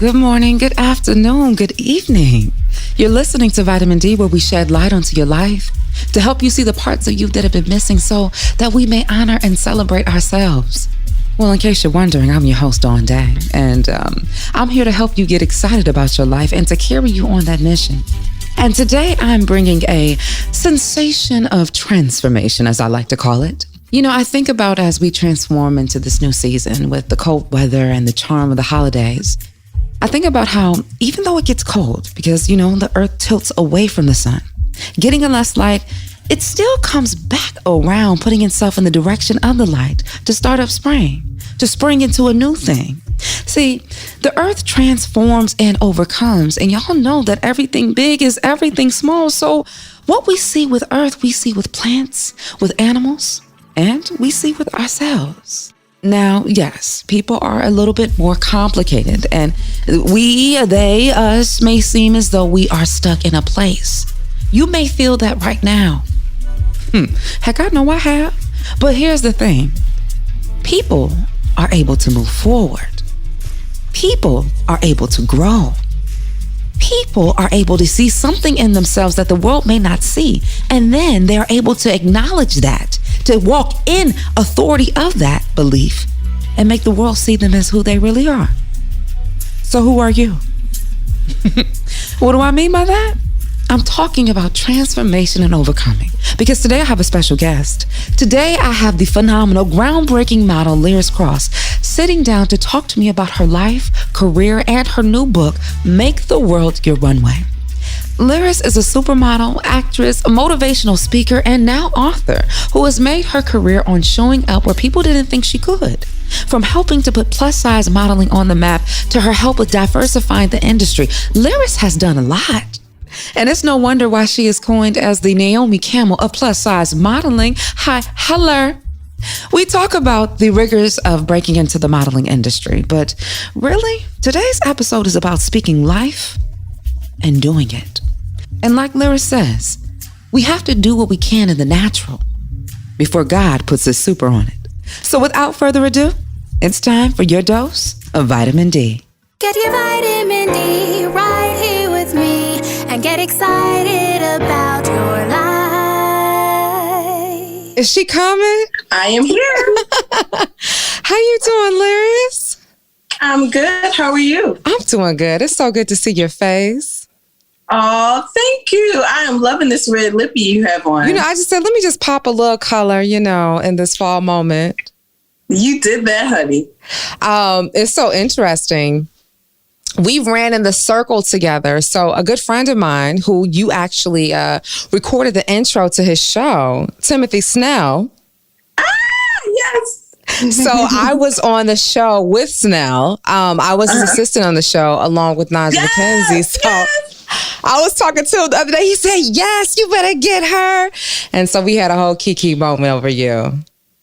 Good morning, good afternoon, good evening. You're listening to Vitamin D, where we shed light onto your life to help you see the parts of you that have been missing so that we may honor and celebrate ourselves. Well, in case you're wondering, I'm your host, Dawn Dai, and I'm here to help you get excited about your life and to carry you on that mission. And today I'm bringing a sensation of transformation, as I like to call it. You know, I think about as we transform into this new season with the cold weather and the charm of the holidays, I think about how even though it gets cold, because, you know, the earth tilts away from the sun, getting a less light, it still comes back around, putting itself in the direction of the light to start up spring, to spring into a new thing. See, the earth transforms and overcomes, and y'all know that everything big is everything small. So what we see with earth, we see with plants, with animals, and we see with ourselves. Now, yes, people are a little bit more complicated, and we, they, us may seem as though we are stuck in a place. You may feel that right now. Heck, I know I have. But here's the thing. People are able to move forward. People are able to grow. People are able to see something in themselves that the world may not see. And then they're able to acknowledge that, to walk in authority of that belief and make the world see them as who they really are. So who are you? What do I mean by that? I'm talking about transformation and overcoming, because today I have a special guest. Today I have the phenomenal, groundbreaking model Liris Crosse sitting down to talk to me about her life, career, and her new book, Make the World Your Runway. Liris is a supermodel, actress, a motivational speaker, and now author who has made her career on showing up where people didn't think she could. From helping to put plus-size modeling on the map to her help with diversifying the industry, Liris has done a lot. And it's no wonder why she is coined as the Naomi Campbell of plus-size modeling. Hi, hello. We talk about the rigors of breaking into the modeling industry, but really, today's episode is about speaking life and doing it. And like Liris says, we have to do what we can in the natural before God puts his super on it. So without further ado, it's time for your dose of vitamin D. Get your vitamin D right here with me and get excited about your life. Is she coming? I am here. How you doing, Liris? I'm good. How are you? I'm doing good. It's so good to see your face. Oh, thank you. I am loving this red lippy you have on. You know, I just said, let me just pop a little color, you know, in this fall moment. You did that, honey. It's so interesting. We ran in the circle together. So a good friend of mine who you actually recorded the intro to his show, Timothy Snell. Yes. So I was on the show with Snell. I was his assistant on the show along with Najee McKenzie. So I was talking to him the other day. He said, yes, you better get her. And so we had a whole kiki moment over you.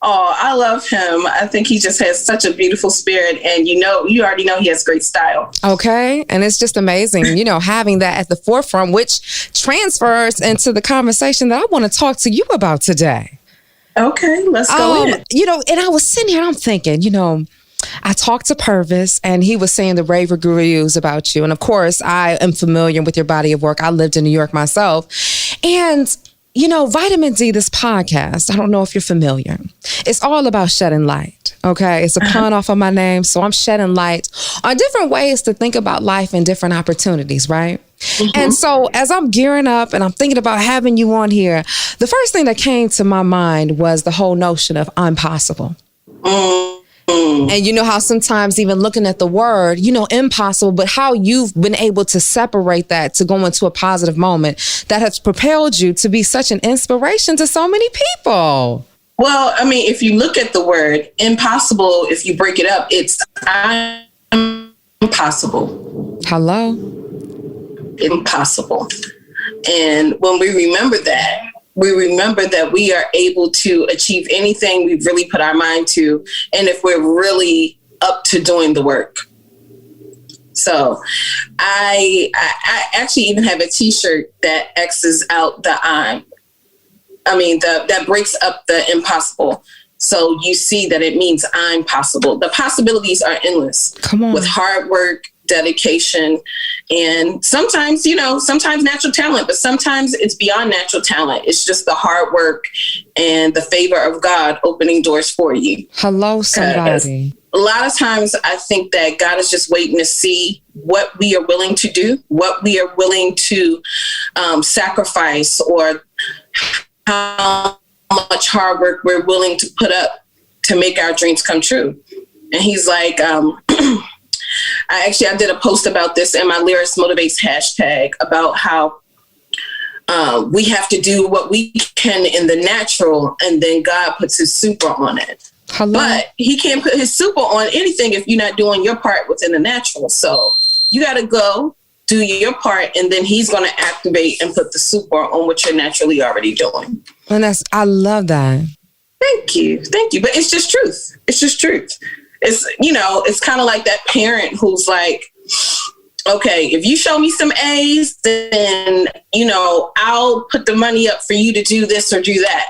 Oh, I love him. I think he just has such a beautiful spirit. And you already know he has great style. Okay. And it's just amazing, you know, having that at the forefront, which transfers into the conversation that I want to talk to you about today. Okay, let's go in. You know, and I was sitting here and I'm thinking, you know, I talked to Purvis and he was saying the rave reviews about you. And of course, I am familiar with your body of work. I lived in New York myself. And, you know, Vitamin D, this podcast, I don't know if you're familiar. It's all about shedding light. Okay. It's a pun off of my name. So I'm shedding light on different ways to think about life and different opportunities. Right. Mm-hmm. And so as I'm gearing up and I'm thinking about having you on here, the first thing that came to my mind was the whole notion of I'm possible. And you know how sometimes even looking at the word, you know, impossible, but how you've been able to separate that to go into a positive moment that has propelled you to be such an inspiration to so many people. Well, I mean, if you look at the word impossible, if you break it up, it's impossible. Hello? Impossible. And when we remember that, we are able to achieve anything we've really put our mind to, and if we're really up to doing the work. So I actually even have a T-shirt that X's out the I'm. That breaks up the impossible. So you see that it means I'm possible. The possibilities are endless. Come on. With hard work, dedication, and sometimes, sometimes natural talent, but sometimes it's beyond natural talent. It's just the hard work and the favor of God opening doors for you. Hello, somebody. A lot of times I think that God is just waiting to see what we are willing to do, what we are willing to sacrifice, or how much hard work we're willing to put up to make our dreams come true. And he's like, I did a post about this in my Liris Motivates hashtag about how we have to do what we can in the natural, and then God puts his super on it. Hello? But he can't put his super on anything if you're not doing your part within the natural. So you got to go do your part, and then he's going to activate and put the super on what you're naturally already doing. And I love that. Thank you. But it's just truth. It's, it's kind of like that parent who's like, okay, if you show me some A's, then, I'll put the money up for you to do this or do that.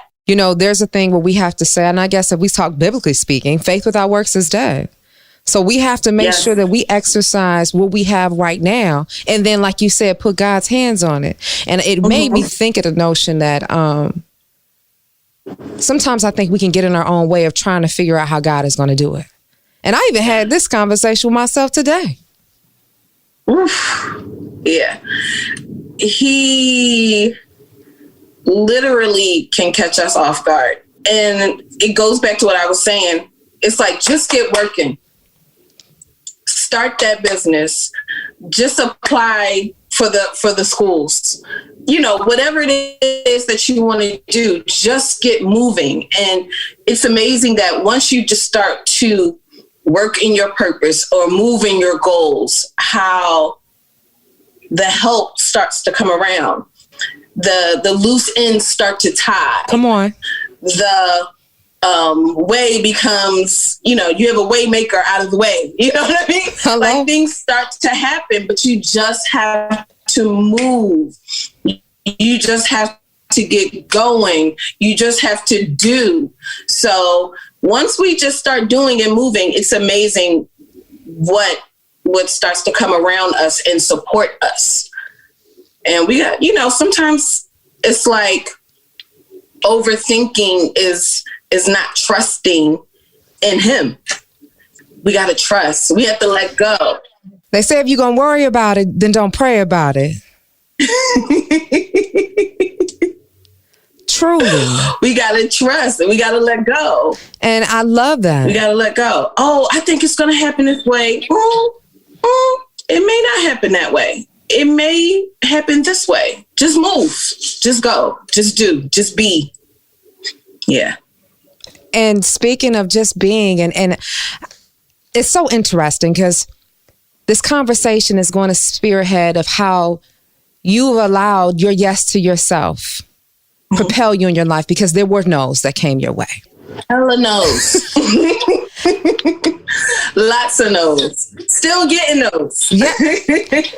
There's a thing where we have to say, and I guess if we talk biblically speaking, faith without works is dead. So we have to make sure that we exercise what we have right now. And then, like you said, put God's hands on it. And it made me think of the notion that sometimes I think we can get in our own way of trying to figure out how God is going to do it. And I even had this conversation with myself today. Oof. Yeah. He literally can catch us off guard. And it goes back to what I was saying. It's like, just get working. Start that business. Just apply for the schools. Whatever it is that you want to do, just get moving. And it's amazing that once you just start to work in your purpose or move in your goals, how the help starts to come around. The loose ends start to tie. Come on. The way becomes, you have a way maker out of the way. You know what I mean? Hello? Like, things start to happen, but you just have to move. You just have to get going. You just have to do. So once we just start doing and moving, it's amazing what starts to come around us and support us. And we got, sometimes it's like overthinking is not trusting in him. We got to trust. We have to let go. They say if you're going to worry about it, then don't pray about it. Truly. We got to trust and we got to let go. And I love that. We got to let go. Oh, I think it's going to happen this way. It may not happen that way. It may happen this way. Just move. Just go. Just do. Just be. Yeah. And speaking of just being, and it's so interesting because this conversation is going to spearhead of how you've allowed your yes to yourself propel you in your life, because there were no's that came your way. Hella no's. Lots of no's. Still getting no's. Yeah.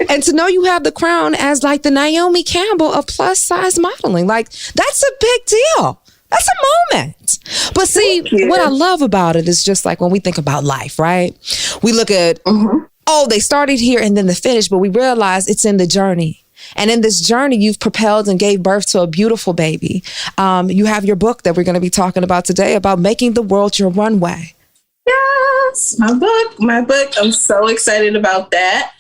And to know you have the crown as like the Naomi Campbell of plus size modeling, like that's a big deal. That's a moment. But see, what I love about it is just like when we think about life, right? We look at, they started here and then the finish, but we realize it's in the journey. And in this journey, you've propelled and gave birth to a beautiful baby. You have your book that we're going to be talking about today about making the world your runway. Yes, my book. I'm so excited about that.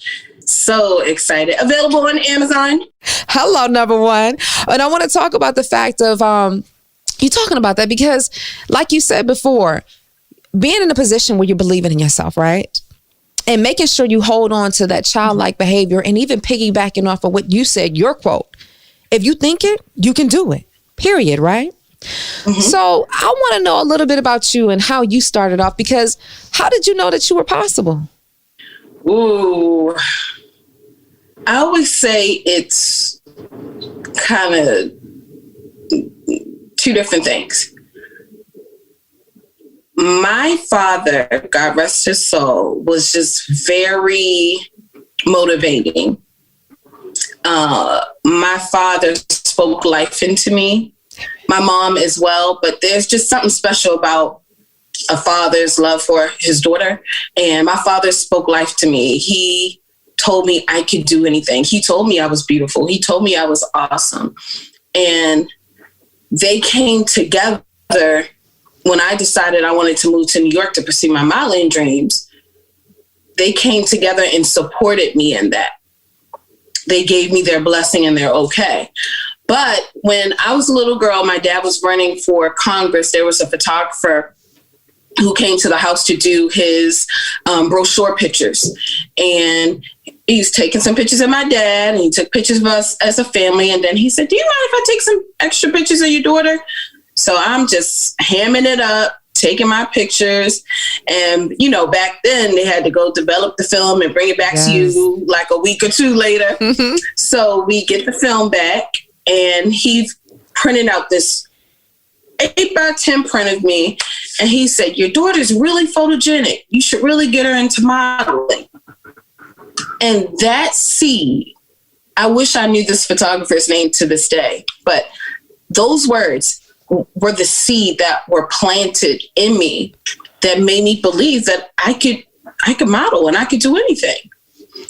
So excited. Available on Amazon. Hello, number one. And I want to talk about the fact of you talking about that because, like you said before, being in a position where you're believing in yourself, right? And making sure you hold on to that childlike behavior, and even piggybacking off of what you said, your quote. If you think it, you can do it. Period, right? So I want to know a little bit about you and how you started off, because how did you know that you were possible? Ooh, I always say it's kind of two different things. My father, God rest his soul, was just very motivating. My father spoke life into me, my mom as well, but there's just something special about a father's love for his daughter. And my father spoke life to me. He told me I could do anything. He told me I was beautiful. He told me I was awesome. And they came together when I decided I wanted to move to New York to pursue my modeling dreams. They came together and supported me in that. They gave me their blessing and their okay. But when I was a little girl, my dad was running for Congress. There was a photographer who came to the house to do his brochure pictures. And he's taking some pictures of my dad, and he took pictures of us as a family. And then he said, do you mind if I take some extra pictures of your daughter? So I'm just hamming it up, taking my pictures. And, you know, back then they had to go develop the film and bring it back to you like a week or two later. Mm-hmm. So we get the film back, and he printed out this 8x10 print of me. And he said, your daughter's really photogenic. You should really get her into modeling. And that seed, I wish I knew this photographer's name to this day, but those words were the seed that were planted in me that made me believe that I could model and I could do anything.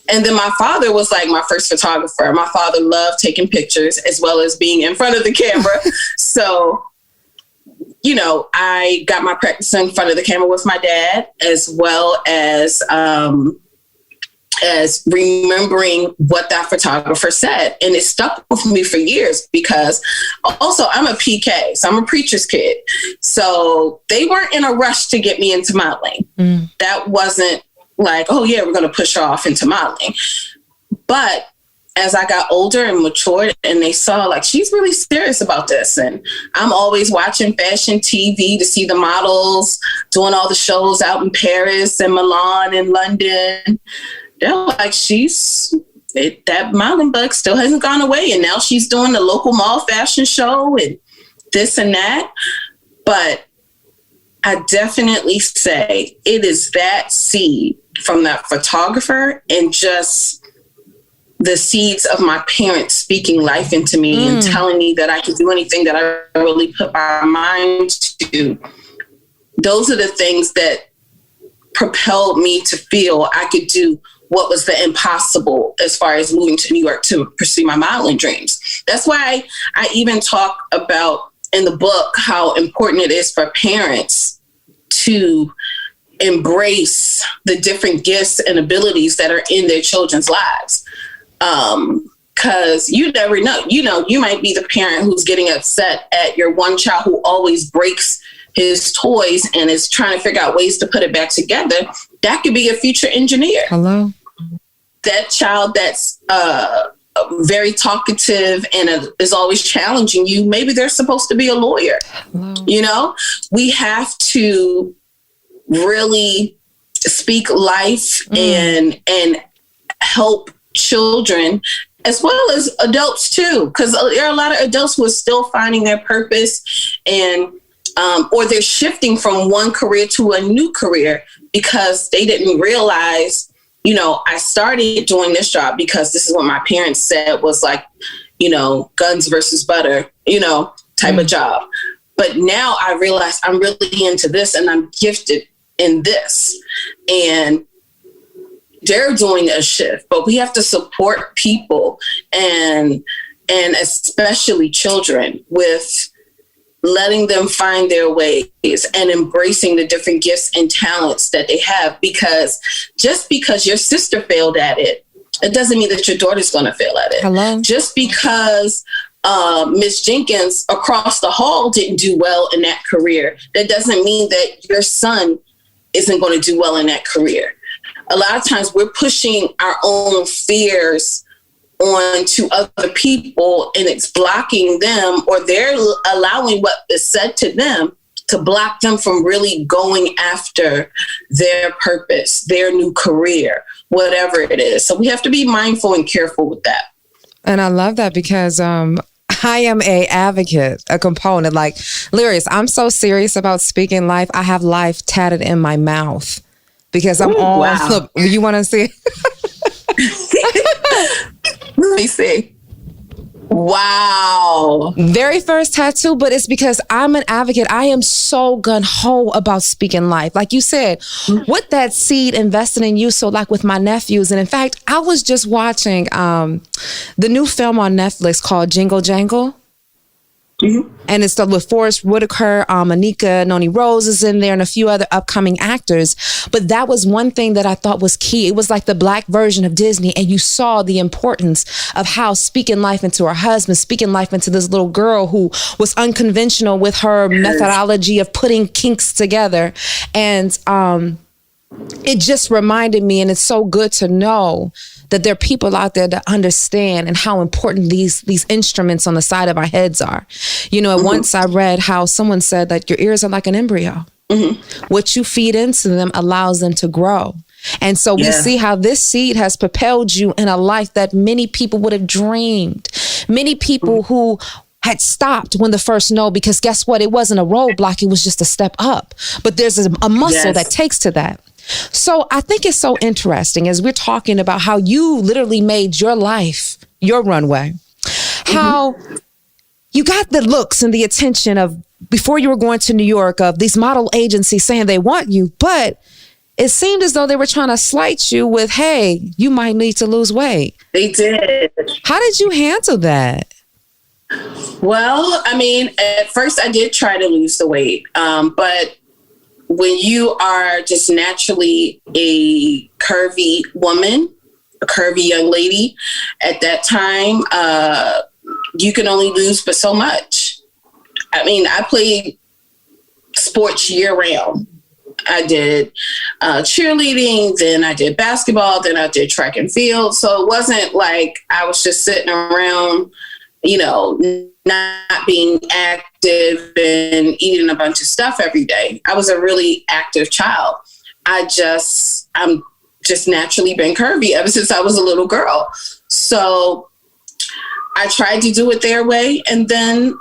And then my father was like my first photographer. My father loved taking pictures as well as being in front of the camera. So, you know, I got my practice in front of the camera with my dad, as well as remembering what that photographer said. And it stuck with me for years because also I'm a PK, so I'm a preacher's kid. So they weren't in a rush to get me into modeling. That wasn't like, oh yeah, we're going to push her off into modeling. But as I got older and matured, and they saw like, she's really serious about this. And I'm always watching fashion TV to see the models doing all the shows out in Paris and Milan and London. They're like, that modeling bug still hasn't gone away. And now she's doing the local mall fashion show and this and that. But I definitely say it is that seed from that photographer and just the seeds of my parents speaking life into me and telling me that I could do anything that I really put my mind to. Those are the things that propelled me to feel I could do what was the impossible as far as moving to New York to pursue my modeling dreams. That's why I even talk about in the book how important it is for parents to embrace the different gifts and abilities that are in their children's lives. Because you never know, you might be the parent who's getting upset at your one child who always breaks his toys and is trying to figure out ways to put it back together. That could be a future engineer. Hello. That child that's very talkative and is always challenging you, maybe they're supposed to be a lawyer. Hello. You know, we have to really speak life and help children as well as adults too, because there are a lot of adults who are still finding their purpose and or they're shifting from one career to a new career because they didn't realize, you know, I started doing this job because this is what my parents said was like, you know, guns versus butter, you know, type of job. But now I realize I'm really into this and I'm gifted in this. And they're doing a shift, but we have to support people and especially children with letting them find their ways and embracing the different gifts and talents that they have, because just because your sister failed at it, it doesn't mean that your daughter's going to fail at it. Hello? Just because Miss Jenkins across the hall didn't do well in that career, that doesn't mean that your son isn't going to do well in that career. A lot of times we're pushing our own fears onto other people and it's blocking them, or they're allowing what is said to them to block them from really going after their purpose, their new career, whatever it is. So we have to be mindful and careful with that. And I love that because I am a advocate, a component. Like, Liris, I'm so serious about speaking life. I have life tatted in my mouth because I'm all... Wow. Look, you want to see? Let me see. Wow. Very first tattoo, but it's because I'm an advocate. I am so gung-ho about speaking life. Like you said, with that seed invested in you. So like with my nephews. And in fact, I was just watching the new film on Netflix called Jingle Jangle. Mm-hmm. And it's with Forrest Whitaker, Anika Noni Rose is in there, and a few other upcoming actors. But that was one thing that I thought was key. It was like the Black version of Disney, and you saw the importance of how speaking life into her husband, speaking life into this little girl who was unconventional with her methodology of putting kinks together. And it just reminded me, and it's so good to know that there are people out there that understand and how important these instruments on the side of our heads are. You know, once I read how someone said that your ears are like an embryo. Mm-hmm. What you feed into them allows them to grow. And so we see how this seed has propelled you in a life that many people would have dreamed. Many people who had stopped when the first no, because guess what? It wasn't a roadblock. It was just a step up. But there's a muscle that takes to that. So I think it's so interesting as we're talking about how you literally made your life, your runway, how you got the looks and the attention of before you were going to New York of these model agencies saying they want you, but it seemed as though they were trying to slight you with, hey, you might need to lose weight. They did. How did you handle that? Well, I mean, at first I did try to lose the weight, but when you are just naturally a curvy woman, a curvy young lady, at that time, you can only lose but so much. I mean, I played sports year round. I did cheerleading, then I did basketball, then I did track and field. So it wasn't like I was just sitting around, you know, not being active and eating a bunch of stuff every day. I was a really active child. I'm just naturally been curvy ever since I was a little girl. So I tried to do it their way, and then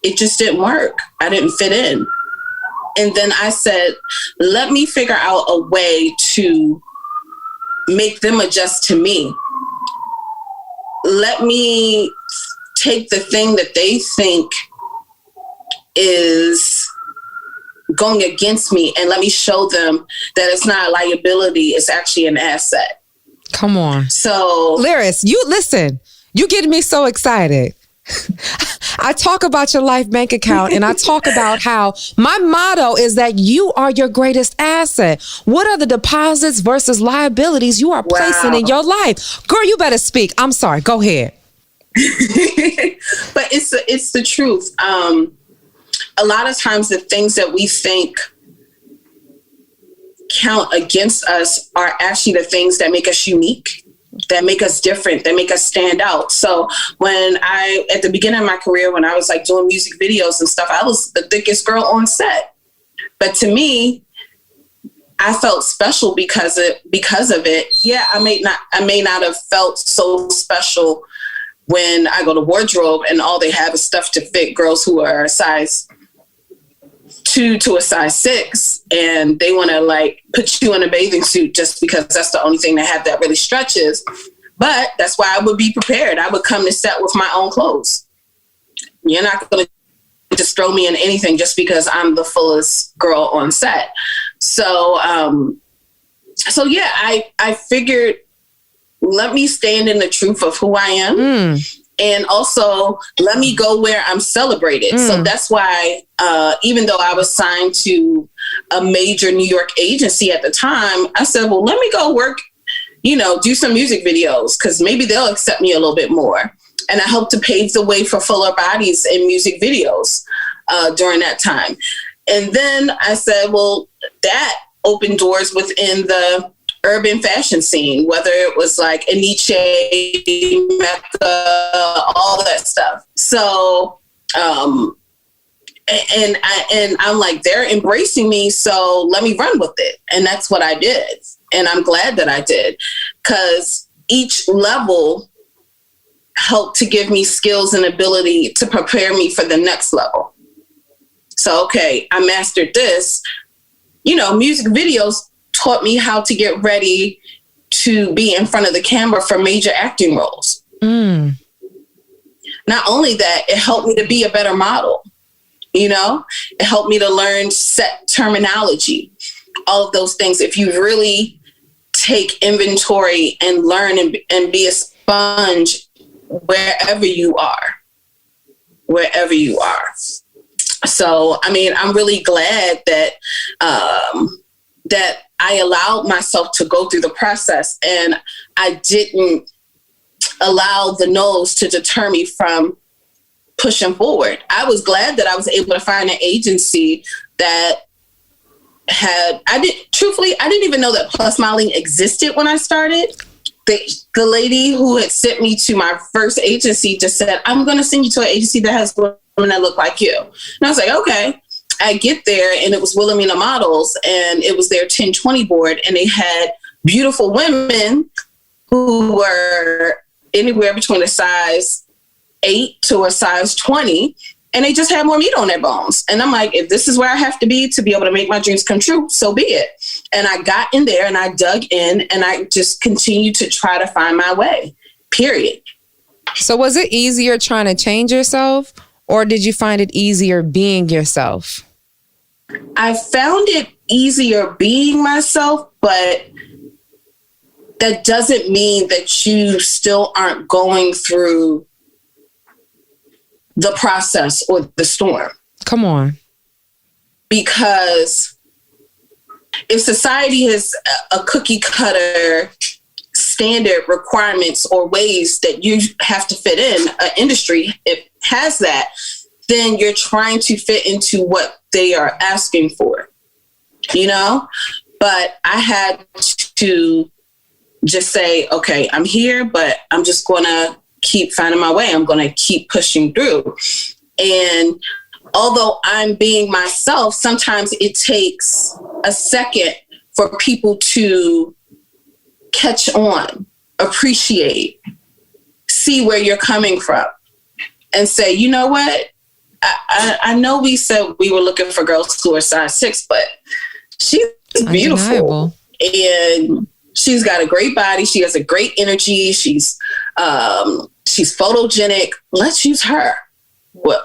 it just didn't work. I didn't fit in. And then I said, let me figure out a way to make them adjust to me. Let me take the thing that they think is going against me and let me show them that it's not a liability, it's actually an asset. Come on. So Liris, you listen, you getting me so excited. I talk about your life bank account and I talk about how my motto is that you are your greatest asset. What are the deposits versus liabilities you are placing in your life? Girl, you better speak. I'm sorry. Go ahead. But it's the truth. A lot of times the things that we think count against us are actually the things that make us unique, that make us different, that make us stand out. So at the beginning of my career, when I was like doing music videos and stuff, I was the thickest girl on set. But to me, I felt special because of it. Yeah, I may not have felt so special when I go to wardrobe and all they have is stuff to fit girls who are a size 2 to a size 6, and they want to like put you in a bathing suit just because that's the only thing they have that really stretches. But that's why I would be prepared. I would come to set with my own clothes. You're not going to just throw me in anything just because I'm the fullest girl on set. So yeah, I figured, let me stand in the truth of who I am. And also let me go where I'm celebrated. So that's why, even though I was signed to a major New York agency at the time, I said, well, let me go work, do some music videos, because maybe they'll accept me a little bit more. And I helped to pave the way for fuller bodies in music videos during that time. And then I said, well, that opened doors within the urban fashion scene, whether it was like Aniche, Mecca, all that stuff. So, and I'm like, they're embracing me, so let me run with it. And that's what I did. And I'm glad that I did, because each level helped to give me skills and ability to prepare me for the next level. So, okay, I mastered this. Music videos taught me how to get ready to be in front of the camera for major acting roles. Now, not only that, it helped me to be a better model. You know, it helped me to learn set terminology, all of those things. If you really take inventory and learn and be a sponge wherever you are. So, I mean, I'm really glad that, that I allowed myself to go through the process, and I didn't allow the no's to deter me from pushing forward. I was glad that I was able to find an agency that I didn't even know that plus modeling existed when I started. The lady who had sent me to my first agency just said, I'm going to send you to an agency that has women that look like you. And I was like, okay. I get there, and it was Wilhelmina Models, and it was their 10-20 board, and they had beautiful women who were anywhere between a size 8 to a size 20, and they just had more meat on their bones. And I'm like, if this is where I have to be able to make my dreams come true, so be it. And I got in there and I dug in, and I just continued to try to find my way, period. So was it easier trying to change yourself, or did you find it easier being yourself? I found it easier being myself, but that doesn't mean that you still aren't going through the process or the storm. Come on. Because if society has a cookie cutter standard requirements or ways that you have to fit in, an industry, it has that, then you're trying to fit into what they are asking for, you know? But I had to just say, okay, I'm here, but I'm just going to keep finding my way. I'm going to keep pushing through. And although I'm being myself, sometimes it takes a second for people to catch on, appreciate, see where you're coming from, and say, you know what? I know we said we were looking for girls who are size 6, but she's beautiful. And she's got a great body. She has a great energy. She's photogenic. Let's use her. We're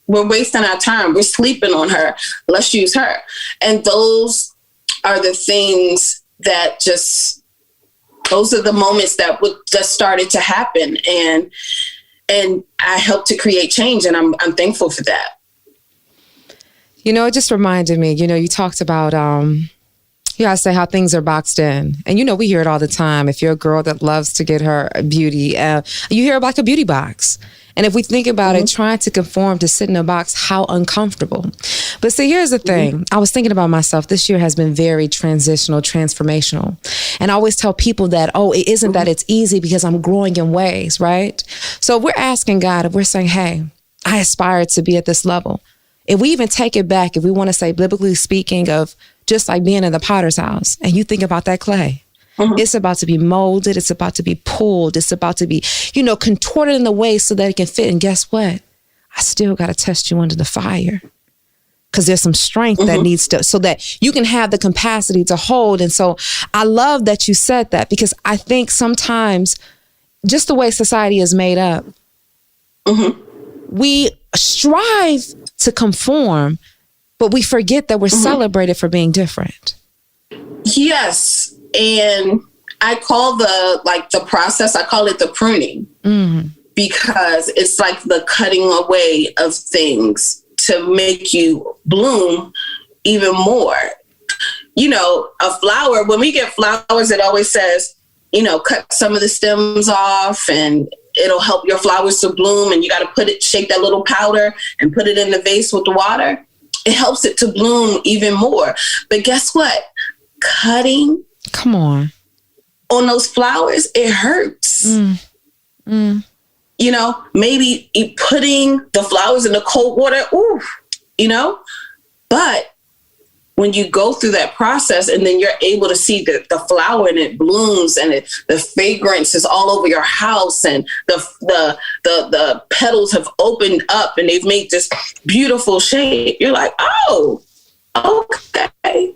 wasting our time. We're sleeping on her. Let's use her. And those are the things that those are the moments that just started to happen. And I helped to create change, and I'm thankful for that. You know, it just reminded me, you know, you talked about, you guys say how things are boxed in. And, you know, we hear it all the time. If you're a girl that loves to get her beauty, you hear about a beauty box. And if we think about it, trying to conform to sit in a box, how uncomfortable. But see, here's the thing. I was thinking about myself. This year has been very transitional, transformational. And I always tell people that, it isn't that it's easy because I'm growing in ways, right? So if we're asking God, if we're saying, hey, I aspire to be at this level. If we even take it back, if we want to say, biblically speaking, of just like being in the potter's house, and you think about that clay. It's about to be molded. It's about to be pulled. It's about to be, you know, contorted in the way so that it can fit. And guess what? I still got to test you under the fire, because there's some strength that needs to, so that you can have the capacity to hold. And so I love that you said that, because I think sometimes just the way society is made up, we strive to conform, but we forget that we're celebrated for being different. Yes. And I call the process, I call it the pruning, because it's like the cutting away of things to make you bloom even more. You know, a flower, when we get flowers, it always says, you know, cut some of the stems off and it'll help your flowers to bloom. And you got to shake that little powder and put it in the vase with the water. It helps it to bloom even more. But guess what? Cutting on those flowers, it hurts. You know, maybe putting the flowers in the cold water, you know, but when you go through that process and then you're able to see the flower and it blooms and the fragrance is all over your house and the petals have opened up and they've made this beautiful shape, you're like, oh, okay.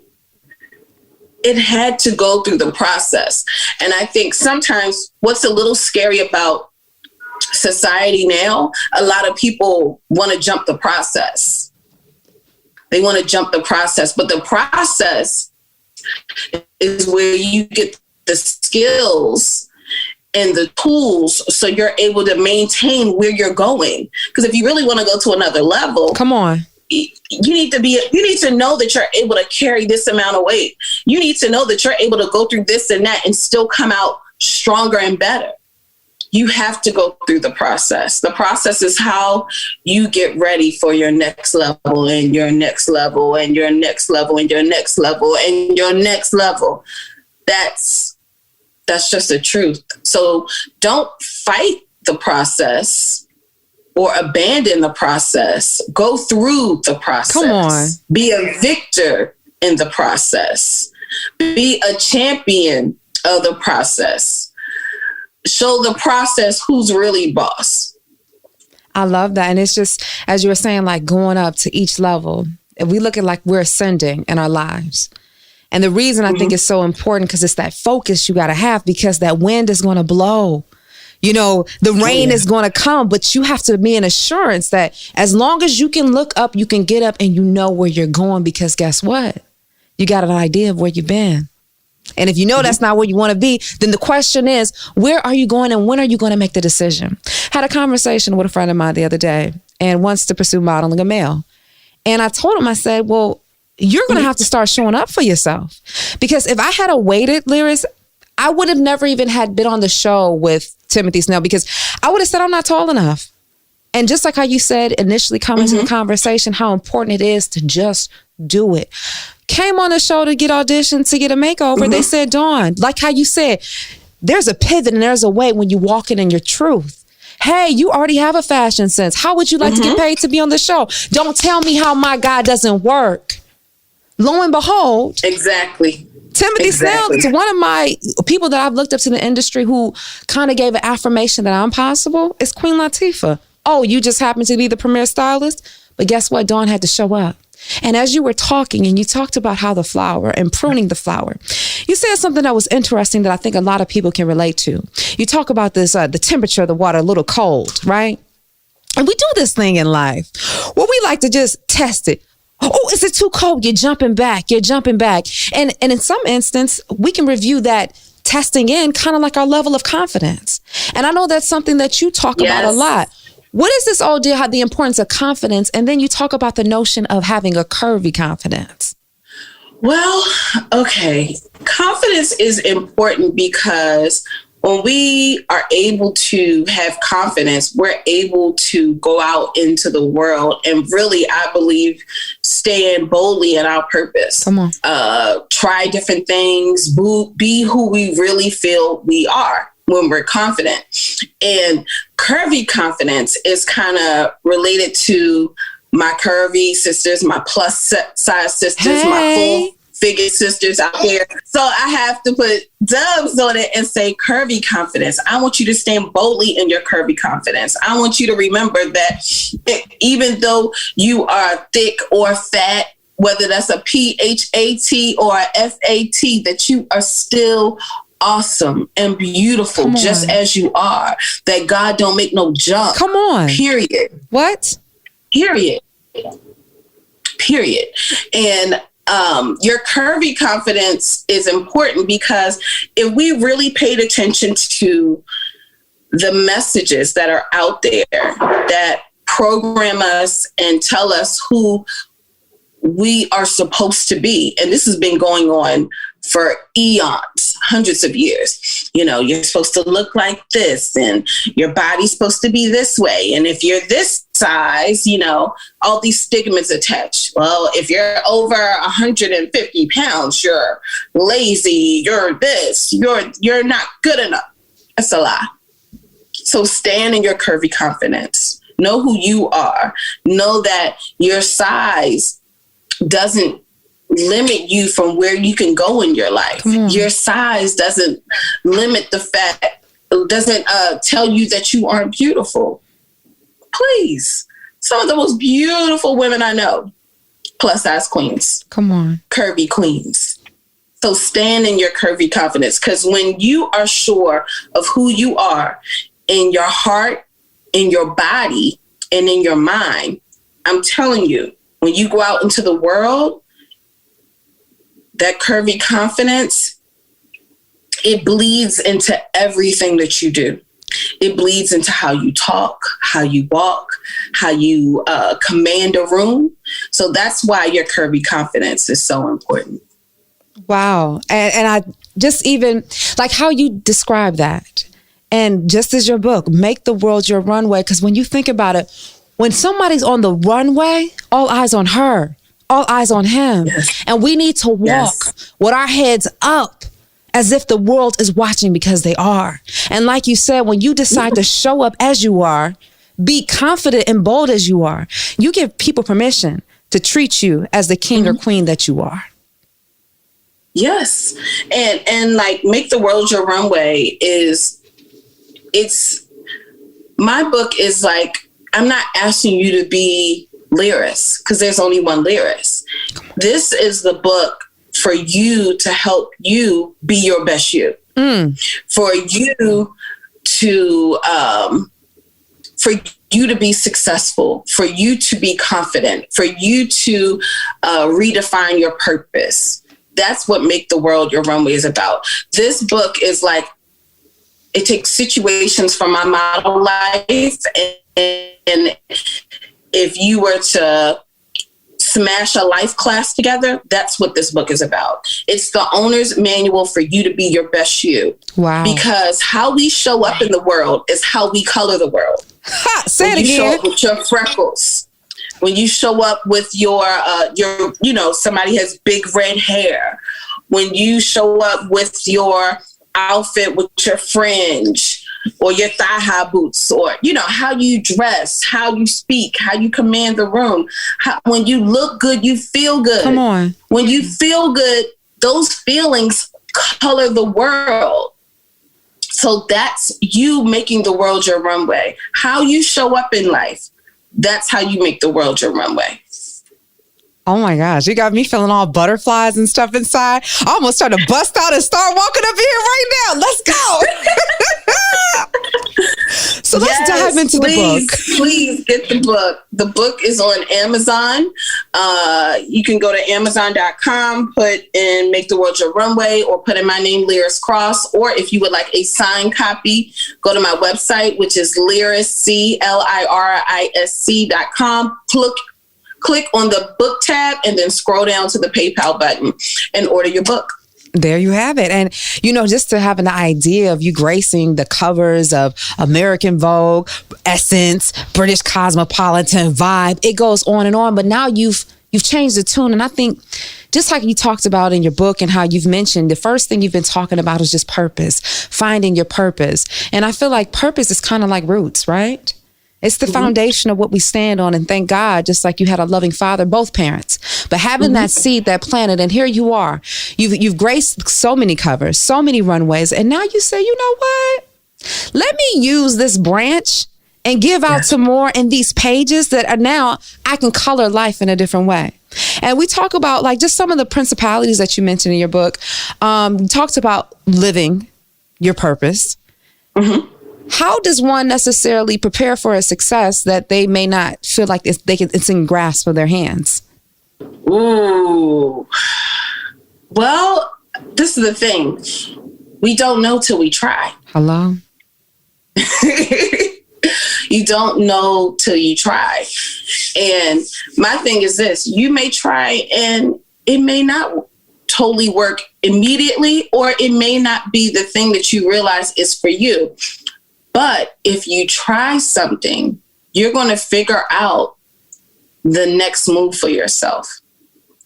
It had to go through the process. And I think sometimes what's a little scary about society now, a lot of people want to jump the process. They want to jump the process, but the process is where you get the skills and the tools so you're able to maintain where you're going. Because if you really want to go to another level, come on, you need to know that you're able to carry this amount of weight. You need to know that you're able to go through this and that and still come out stronger and better. You have to go through the process. The process is how you get ready for your next level and your next level and your next level and your next level and your next level. That's just the truth. So don't fight the process or abandon the process. Go through the process. Come on. Be a victor in the process. Be a champion of the process. Show the process who's really boss. I love that. And it's just, as you were saying, like going up to each level. If we look at like we're ascending in our lives. And the reason I think it's so important because it's that focus you got to have, because that wind is going to blow. You know, the rain is going to come, but you have to be in assurance that as long as you can look up, you can get up and you know where you're going, because guess what? You got an idea of where you've been. And if you know that's not where you want to be, then the question is, where are you going and when are you going to make the decision? Had a conversation with a friend of mine the other day and wants to pursue modeling a male. And I told him, I said, well, you're going to have to start showing up for yourself. Because if I had waited, Liris, I would have never even had been on the show with Timothy Snell, because I would have said I'm not tall enough. And just like how you said initially coming to the conversation, how important it is to just do it. Came on the show to get auditioned, to get a makeover. They said, Dawn, like how you said, there's a pivot and there's a way when you walk in your truth. Hey, you already have a fashion sense. How would you like to get paid to be on the show? Don't tell me how my guy doesn't work. Lo and behold. Exactly. Timothy Snell, to one of my people that I've looked up to in the industry who kind of gave an affirmation that I'm possible, is Queen Latifah. Oh, you just happen to be the premier stylist? But guess what? Dawn had to show up. And as you were talking and you talked about how the flower and pruning the flower, you said something that was interesting that I think a lot of people can relate to. You talk about this, the temperature of the water, a little cold, right? And we do this thing in life where we like to just test it. Oh, is it too cold? You're jumping back. And in some instance, we can review that testing in kind of like our level of confidence. And I know that's something that you talk about a lot. What is this all deal, the importance of confidence? And then you talk about the notion of having a curvy confidence. Well, okay. Confidence is important because when we are able to have confidence, we're able to go out into the world and really, I believe, stand boldly in our purpose. Come on. Try different things, be who we really feel we are when we're confident. And curvy confidence is kind of related to my curvy sisters, my plus size sisters, my full figure sisters out there. So I have to put dubs on it and say curvy confidence. I want you to stand boldly in your curvy confidence. I want you to remember that even though you are thick or fat, whether that's a PHAT or a FAT, that you are still awesome and beautiful just as you are, that God don't make no junk. Come on. Period. What? Period. And your curvy confidence is important because if we really paid attention to the messages that are out there that program us and tell us who we are supposed to be, and this has been going on for eons, hundreds of years. You know, you're supposed to look like this and your body's supposed to be this way. And if you're this size, you know, all these stigmas attached. Well, if you're over 150 pounds, you're lazy, you're this, you're not good enough. That's a lie. So stand in your curvy confidence. Know who you are. Know that your size doesn't limit you from where you can go in your life. Your size doesn't limit the fact, doesn't tell you that you aren't beautiful. Please. Some of the most beautiful women I know, plus size queens. Come on. Curvy queens. So stand in your curvy confidence, because when you are sure of who you are in your heart in your body and in your mind, I'm telling you, when you go out into the world, that curvy confidence, it bleeds into everything that you do. It bleeds into how you talk, how you walk, how you command a room. So that's why your curvy confidence is so important. Wow. And I just even like how you describe that. And just as your book, Make the World Your Runway. Because when you think about it, when somebody's on the runway, all eyes on her, all eyes on him. Yes. And we need to walk with our heads up as if the world is watching, because they are. And like you said, when you decide to show up as you are, be confident and bold as you are, you give people permission to treat you as the king or queen that you are. Yes. And like Make the World Your Runway it's my book is like, I'm not asking you to be Liris, because there's only one Liris. This is the book for you to help you be your best you. For you to be successful, for you to be confident, for you to redefine your purpose. That's what Make the World Your Runway is about. This book is like, it takes situations from my model life, and if you were to smash a life class together, that's what this book is about. It's the owner's manual for you to be your best you. Wow. Because how we show up in the world is how we color the world. Say it again. You show up with your freckles. When you show up with your somebody has big red hair. When you show up with your outfit with your fringe or your thigh-high boots, or, how you dress, how you speak, how you command the room. When you look good, you feel good. Come on. When you feel good, those feelings color the world. So that's you making the world your runway. How you show up in life, that's how you make the world your runway. Oh my gosh, you got me feeling all butterflies and stuff inside. I almost trying to bust out and start walking up here right now. Let's go. So let's dive into the book. Please get the book. The book is on Amazon. You can go to Amazon.com, put in Make the World Your Runway, or put in my name, Liris Crosse. Or if you would like a signed copy, go to my website, which is lirisc.com. Click on the book tab and then scroll down to the PayPal button and order your book. There you have it. And, just to have an idea of you gracing the covers of American Vogue, Essence, British Cosmopolitan, Vibe, it goes on and on. But now you've changed the tune. And I think just like you talked about in your book and how you've mentioned, the first thing you've been talking about is just purpose, finding your purpose. And I feel like purpose is kind of like roots, right? It's the foundation of what we stand on. And thank God, just like you had a loving father, both parents, but having that seed, that planted, and here you are, you've graced so many covers, so many runways. And now you say, you know what? Let me use this branch and give out some more in these pages that are now I can color life in a different way. And we talk about like just some of the principalities that you mentioned in your book. You talked about living your purpose. How does one necessarily prepare for a success that they may not feel like it's in grasp of their hands? Ooh. Well, this is the thing. We don't know till we try. Hello? You don't know till you try. And my thing is this, you may try and it may not totally work immediately, or it may not be the thing that you realize is for you. But if you try something, you're going to figure out the next move for yourself.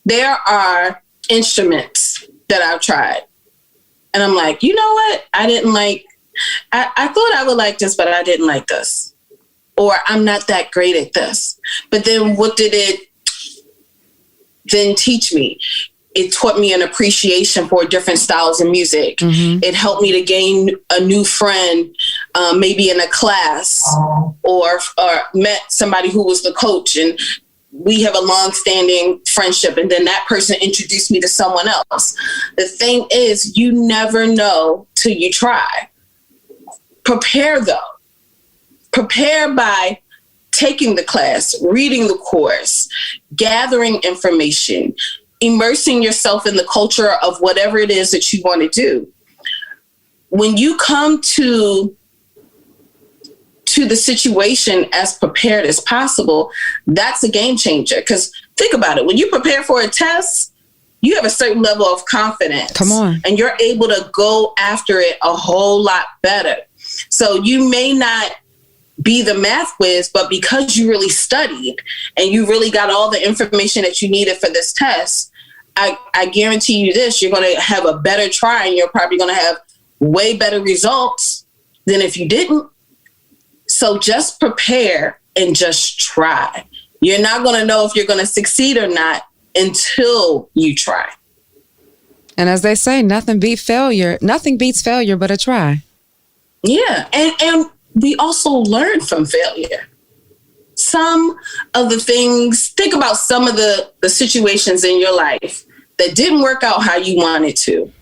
There are instruments that I've tried. And I'm like, you know what? I thought I would like this, but I didn't like this. Or I'm not that great at this. But then what did it then teach me? It taught me an appreciation for different styles of music. It helped me to gain a new friend, maybe in a class, or met somebody who was the coach, and we have a long-standing friendship. And then that person introduced me to someone else. The thing is, you never know till you try. Prepare though. Prepare by taking the class, reading the course, gathering information, immersing yourself in the culture of whatever it is that you want to do. When you come to the situation as prepared as possible, that's a game changer. Because think about it. When you prepare for a test, you have a certain level of confidence. Come on. And you're able to go after it a whole lot better. So you may not be the math whiz, but because you really studied and you really got all the information that you needed for this test, I guarantee you this, you're going to have a better try and you're probably going to have way better results than if you didn't. So just prepare and just try. You're not going to know if you're going to succeed or not until you try. And as they say, nothing beats failure but a try. Yeah. And we also learn from failure. Some of the things, think about some of the situations in your life that didn't work out how you wanted to,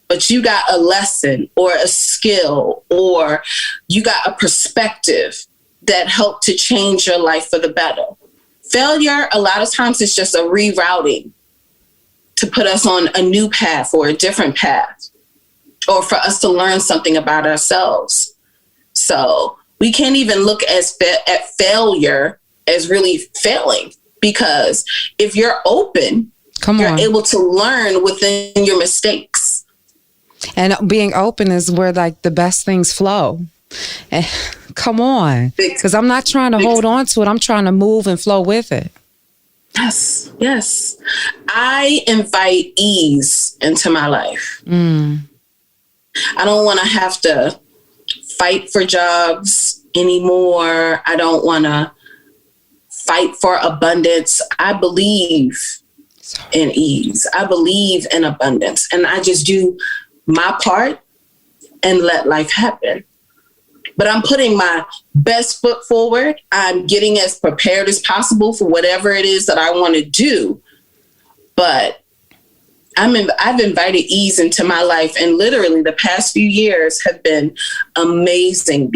but you got a lesson or a skill or you got a perspective that helped to change your life for the better. Failure, a lot of times, is just a rerouting to put us on a new path or a different path, or for us to learn something about ourselves. So we can't even look at failure as really failing, because if you're open, you're able to learn within your mistakes. And being open is where like the best things flow. Come on. Because I'm not trying to hold on to it. I'm trying to move and flow with it. Yes. Yes. I invite ease into my life. I don't want to have to fight for jobs anymore. I don't want to fight for abundance. I believe in ease. I believe in abundance. And I just do my part and let life happen. But I'm putting my best foot forward. I'm getting as prepared as possible for whatever it is that I want to do. But I've invited ease into my life. And literally the past few years have been amazing.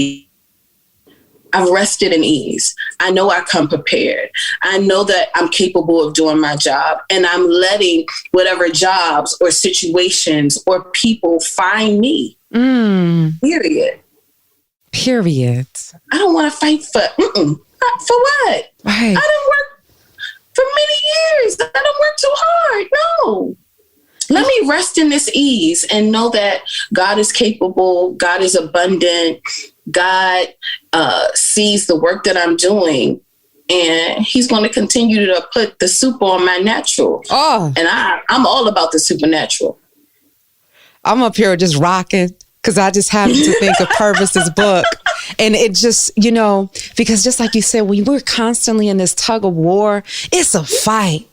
I've rested in ease. I know I come prepared. I know that I'm capable of doing my job. And I'm letting whatever jobs or situations or people find me. Period. I don't want to fight for what? Right. I didn't work for many years. I don't work too hard. No. Let me rest in this ease and know that God is capable. God is abundant. God sees the work that I'm doing, and he's going to continue to put the super on my natural. Oh. And I'm all about the supernatural. I'm up here just rocking because I just happened to think of Purvis's book. And it just, because just like you said, when we're constantly in this tug of war, it's a fight.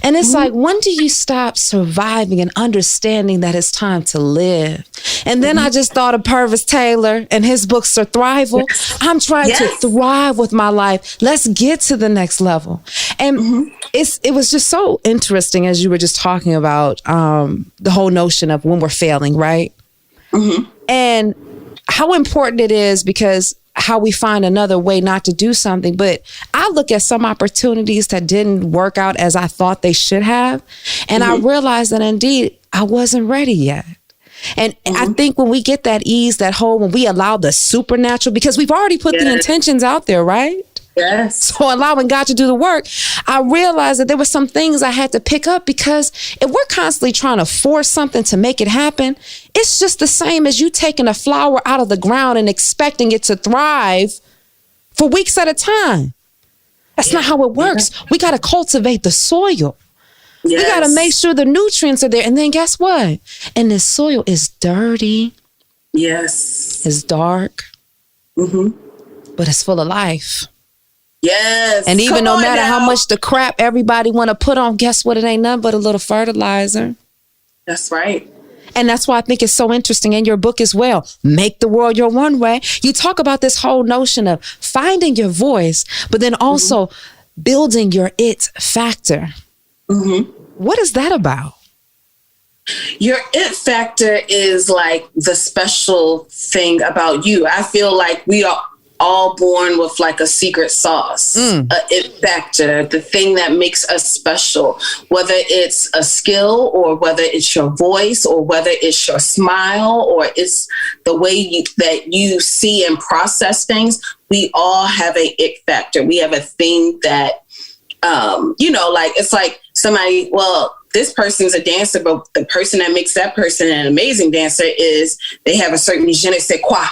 And it's like, when do you stop surviving and understanding that it's time to live? And then I just thought of Purvis Taylor and his book, Surthrival. I'm trying to thrive with my life. Let's get to the next level. And it was just so interesting as you were just talking about the whole notion of when we're failing, right? And how important it is, because how we find another way not to do something. But I look at some opportunities that didn't work out as I thought they should have. And I realized that indeed I wasn't ready yet. And I think when we get that ease, that whole, when we allow the supernatural, because we've already put the intentions out there, right? Yes. So allowing God to do the work, I realized that there were some things I had to pick up, because if we're constantly trying to force something to make it happen, it's just the same as you taking a flower out of the ground and expecting it to thrive for weeks at a time. That's not how it works. We got to cultivate the soil. We got to make sure the nutrients are there. And then guess what? And this soil is dirty. Yes. It's dark. But it's full of life. Yes. And even no matter how much the crap everybody want to put on, guess what? It ain't nothing but a little fertilizer. That's right. And that's why I think it's so interesting in your book as well. Make the world your runway. You talk about this whole notion of finding your voice, but then also building your it factor. What is that about? Your it factor is like the special thing about you. I feel like we all born with like a secret sauce, a it factor, the thing that makes us special, whether it's a skill or whether it's your voice or whether it's your smile or it's the way that you see and process things. We all have a it factor. We have a thing that, like, it's like somebody, well, this person's a dancer, but the person that makes that person an amazing dancer is they have a certain je ne sais quoi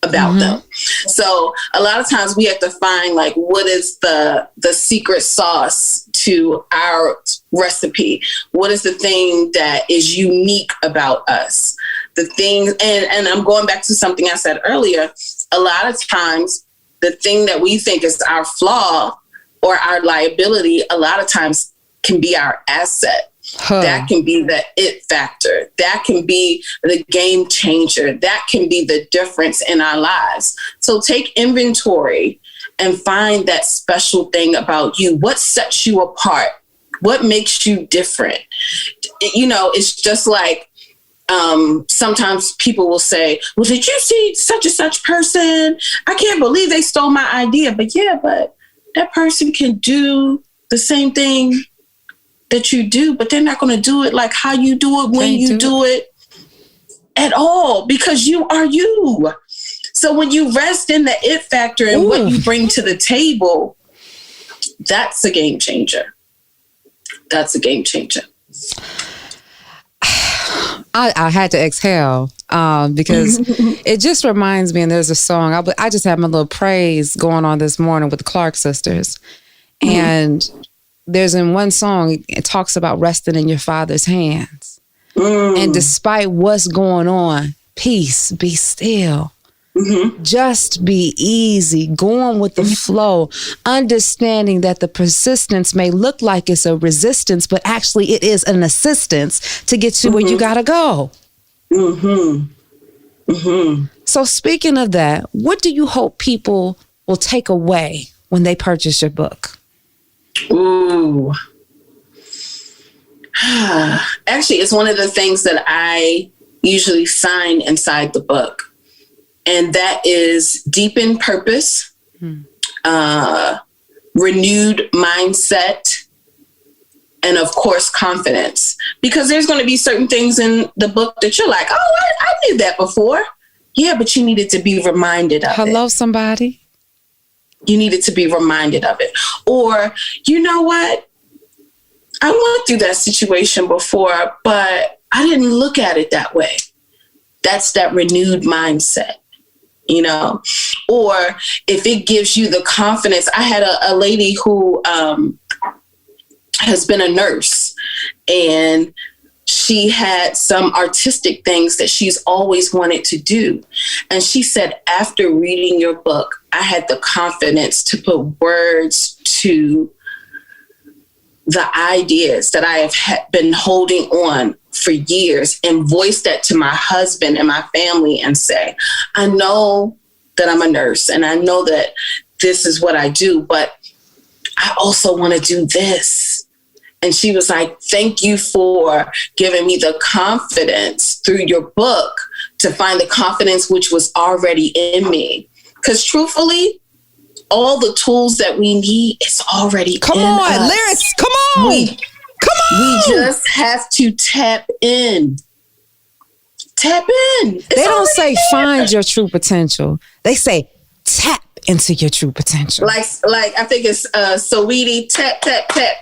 about them. So a lot of times we have to find like, what is the secret sauce to our recipe? What is the thing that is unique about us? The thing, and I'm going back to something I said earlier, a lot of times the thing that we think is our flaw or our liability, a lot of times can be our asset. That can be the it factor. That can be the game changer. That can be the difference in our lives. So take inventory and find that special thing about you. What sets you apart? What makes you different? It's just like sometimes people will say, well, did you see such and such person? I can't believe they stole my idea. But that person can do the same thing that you do, but they're not going to do it like how you do it when you do it at all, because you are you. So when you rest in the it factor and what you bring to the table, that's a game changer. That's a game changer. I had to exhale because it just reminds me, and there's a song, I just had my little praise going on this morning with the Clark sisters. And there's in one song, it talks about resting in your Father's hands. And despite what's going on, peace, be still. Just be easy, going with the flow, understanding that the persistence may look like it's a resistance, but actually it is an assistance to get you where you gotta go. So speaking of that, what do you hope people will take away when they purchase your book? Ooh. Actually, it's one of the things that I usually sign inside the book. And that is deepened purpose, renewed mindset, and of course, confidence. Because there's going to be certain things in the book that you're like, oh, I knew that before. Yeah, but you needed to be reminded of it. Hello, somebody. You needed to be reminded of it. Or, you know what? I went through that situation before, but I didn't look at it that way. That's that renewed mindset, Or if it gives you the confidence. I had a lady who has been a nurse, and she had some artistic things that she's always wanted to do. And she said, after reading your book, I had the confidence to put words to the ideas that I have been holding on for years and voice that to my husband and my family and say, I know that I'm a nurse and I know that this is what I do, but I also want to do this. And she was like, thank you for giving me the confidence through your book to find the confidence which was already in me. Because truthfully, all the tools that we need is already in us. Come on, Liris, come on. We just have to tap in. Tap in. They don't say find your true potential. They say tap into your true potential. Like I think it's Saweetie, tap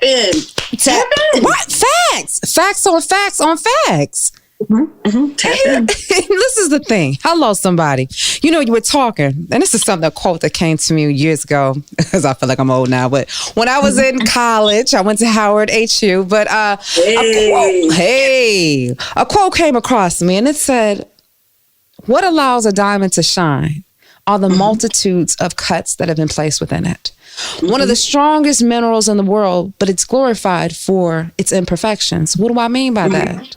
in. Tap in. What? Facts on facts. Tap in. This is the thing. Hello, somebody. You were talking, and this is a quote that came to me years ago, because I feel like I'm old now, but when I was in college, I went to Howard HU, but a quote came across me, and it said, what allows a diamond to shine are the multitudes of cuts that have been placed within it. One of the strongest minerals in the world, but it's glorified for its imperfections. What do I mean by that?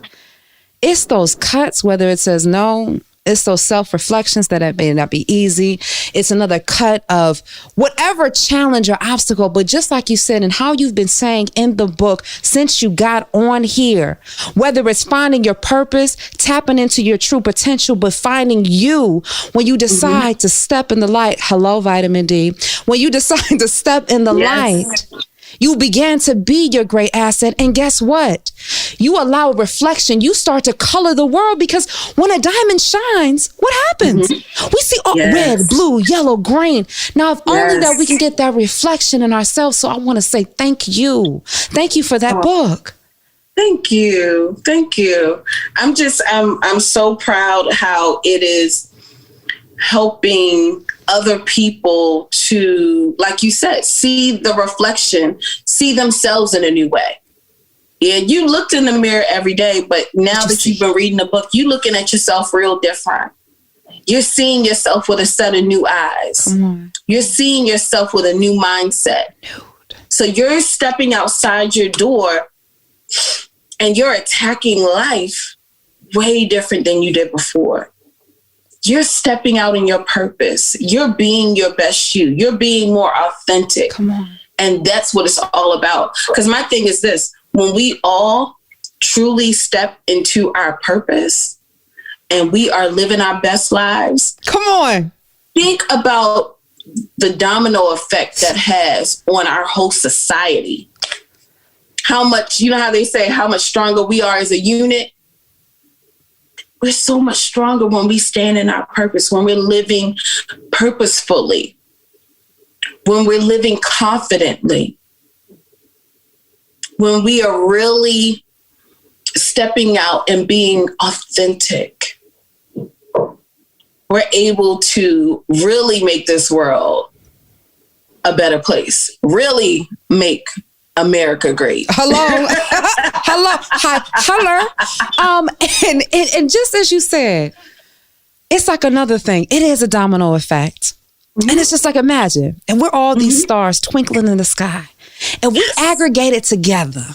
It's those cuts, whether it says no, It's those self-reflections that may not be easy. It's another cut of whatever challenge or obstacle. But just like you said, and how you've been saying in the book since you got on here, whether it's finding your purpose, tapping into your true potential, but finding you when you decide to step in the light. Hello, vitamin D. When you decide to step in the light, you began to be your great asset. And guess what? You allow reflection. You start to color the world, because when a diamond shines, what happens? We see all red, blue, yellow, green. Now, if only that we can get that reflection in ourselves. So I want to say thank you. Thank you for that book. Thank you. Thank you. I'm so proud how it is helping other people to, like you said, see the reflection, see themselves in a new way. Yeah, you looked in the mirror every day, but now that you've been reading the book, you're looking at yourself real different. You're seeing yourself with a set of new eyes. Come on. You're seeing yourself with a new mindset. So you're stepping outside your door and you're attacking life way different than you did before. You're stepping out in your purpose. You're being your best you. You're being more authentic. Come on. And that's what it's all about. Because my thing is this, when we all truly step into our purpose and we are living our best lives. Come on. Think about the domino effect that has on our whole society. How much, you know how they say how much stronger we are as a unit? We're so much stronger when we stand in our purpose, when we're living purposefully, when we're living confidently, when we are really stepping out and being authentic. We're able to really make this world a better place, really make America great. Hello. Hi. Hello. And just as you said, it's like another thing. It is a domino effect. And it's just like, imagine, and we're all these stars twinkling in the sky, and we aggregate it together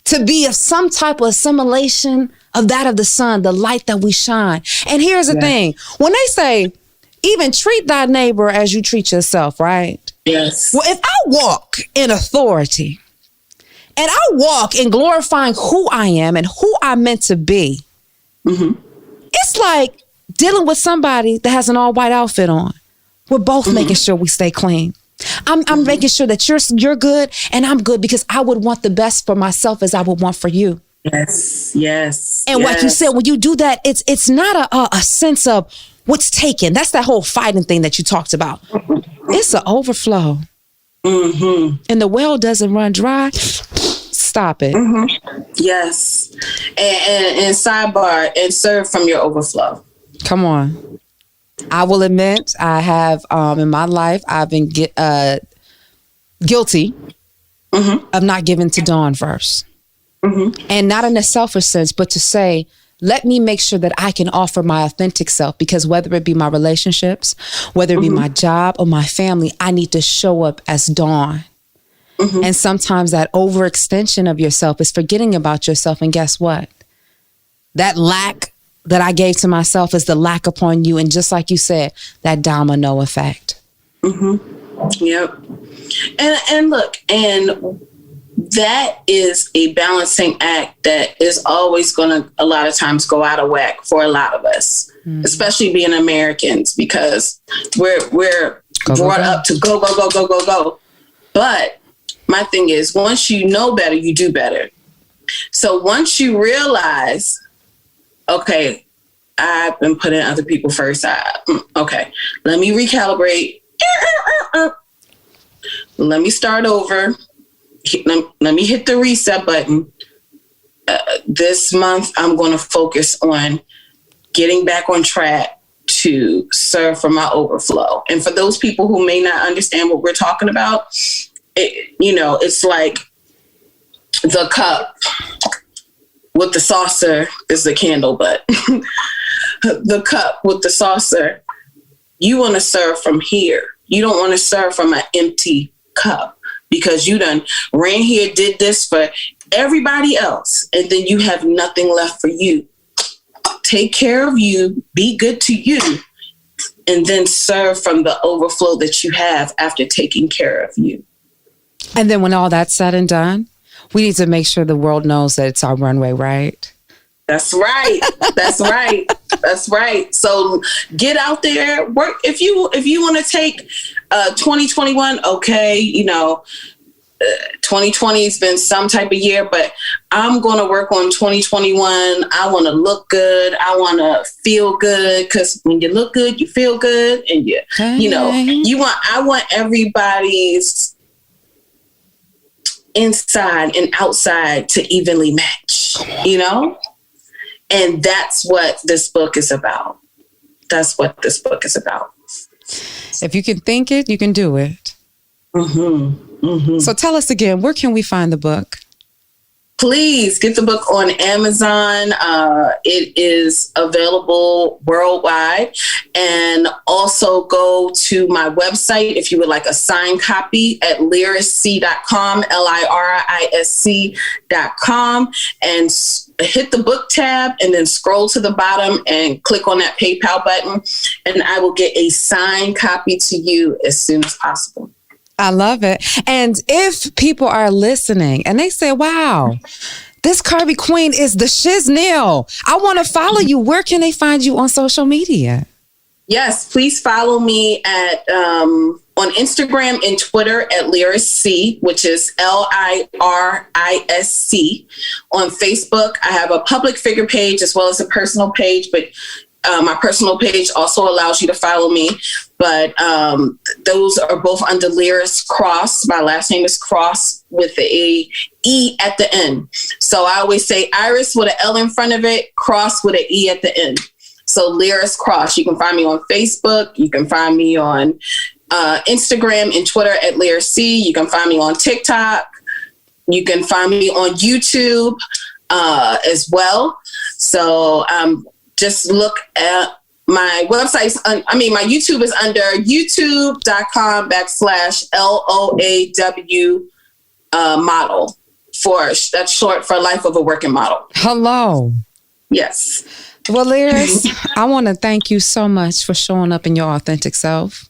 to be of some type of assimilation of that of the sun, the light that we shine. And here's the thing. When they say, even treat thy neighbor as you treat yourself, right? Yes. Well, if I walk in authority and I walk in glorifying who I am and who I'm meant to be, it's like dealing with somebody that has an all white outfit on. We're both making sure we stay clean. I'm making sure that you're good and I'm good, because I would want the best for myself as I would want for you. Yes. And like you said, when you do that, it's not a sense of what's taken. That's that whole fighting thing that you talked about. It's an overflow. And the well doesn't run dry. Stop it. Yes. And sidebar, and serve from your overflow. Come on. I will admit, I have in my life, I've been guilty of not giving to Dawn first. And not in a selfish sense, but to say, let me make sure that I can offer my authentic self, because whether it be my relationships, whether it be my job or my family, I need to show up as Dawn. And sometimes that overextension of yourself is forgetting about yourself. And guess what? That lack that I gave to myself is the lack upon you. And just like you said, that domino effect. Yep. And look, and that is a balancing act that is always going to a lot of times go out of whack for a lot of us, especially being Americans, because we're brought up to go. But my thing is, once you know better, you do better. So once you realize, okay, I've been putting other people first. Okay, let me recalibrate. Let me start over. Let me hit the reset button. This month, I'm going to focus on getting back on track to serve from my overflow. And for those people who may not understand what we're talking about, it's like the cup with the saucer is the candle, but the cup with the saucer, you want to serve from here. You don't want to serve from an empty cup, because you done ran here, did this for everybody else, and then you have nothing left for you. take care of you, be good to you, and then serve from the overflow that you have after taking care of you. And then when all that's said and done, we need to make sure the world knows that it's our runway, right? That's right. That's right. That's right. So get out there, work. If you want to take 2021, okay, 2020 has been some type of year, but I'm going to work on 2021. I want to look good. I want to feel good, because when you look good, you feel good, and I want everybody's inside and outside to evenly match, And that's what this book is about. That's what this book is about. If you can think it, you can do it. Mm-hmm. Mm-hmm. So tell us again, where can we find the book? Please get the book on Amazon. It is available worldwide. And also go to my website if you would like a signed copy at lirisc.com, lirisc.com, and hit the book tab and then scroll to the bottom and click on that PayPal button. And I will get a signed copy to you as soon as possible. I love it. And if people are listening and they say, wow, this Curvy Queen is the shiznil, I want to follow you. Where can they find you on social media? Yes, please follow me at on Instagram and Twitter at Liris, which is LIRISC. On Facebook, I have a public figure page as well as a personal page, but my personal page also allows you to follow me. But those are both under Liris Crosse. My last name is Crosse with a E at the end. So I always say Iris with an L in front of it, Crosse with an E at the end. So Liris Crosse. You can find me on Facebook. You can find me on Instagram and Twitter at Liris. You can find me on TikTok. You can find me on YouTube as well. So just look at my website. My YouTube is under youtube.com/LOAW model. That's short for Life of a Working Model. Hello. Yes. Well, Liris, I want to thank you so much for showing up in your authentic self.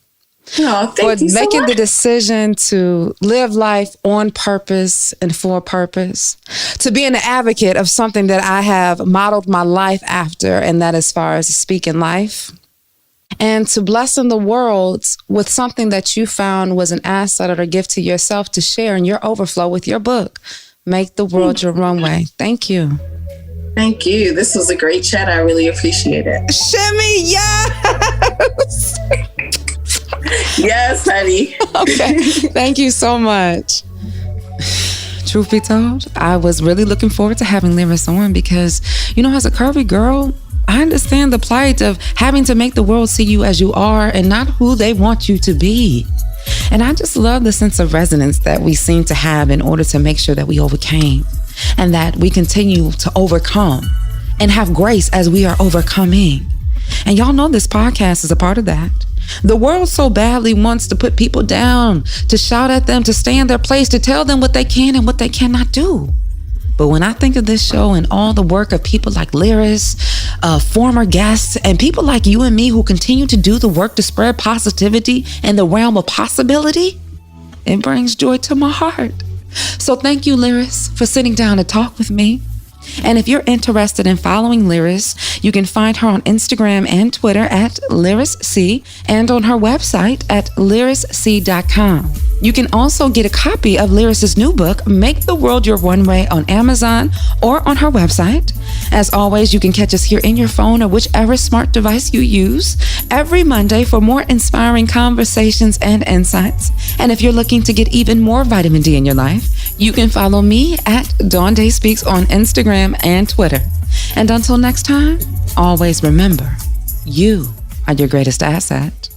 Oh, thank you so making much. the decision to live life on purpose and for a purpose, to be an advocate of something that I have modeled my life after, and that as far as speaking life, and to blessing the world with something that you found was an asset or a gift to yourself to share in your overflow with your book, Make the World Your Runway. Thank you. Thank you. This was a great chat. I really appreciate it. Shimmy, yes! Yes, honey. Okay. Thank you so much. Truth be told, I was really looking forward to having Liris on because, as a curvy girl, I understand the plight of having to make the world see you as you are and not who they want you to be. And I just love the sense of resonance that we seem to have in order to make sure that we overcame and that we continue to overcome and have grace as we are overcoming. And y'all know this podcast is a part of that. The world so badly wants to put people down, to shout at them, to stay in their place, to tell them what they can and what they cannot do. But when I think of this show and all the work of people like Liris, former guests, and people like you and me who continue to do the work to spread positivity in the realm of possibility, it brings joy to my heart. So thank you, Liris, for sitting down to talk with me. And if you're interested in following Liris, you can find her on Instagram and Twitter at LirisC and on her website at lirisc.com. You can also get a copy of Liris's new book, Make the World Your Runway, on Amazon or on her website. As always, you can catch us here in your phone or whichever smart device you use every Monday for more inspiring conversations and insights. And if you're looking to get even more vitamin D in your life, you can follow me at Dawn Dai Speaks on Instagram and Twitter. And until next time, always remember, you are your greatest asset.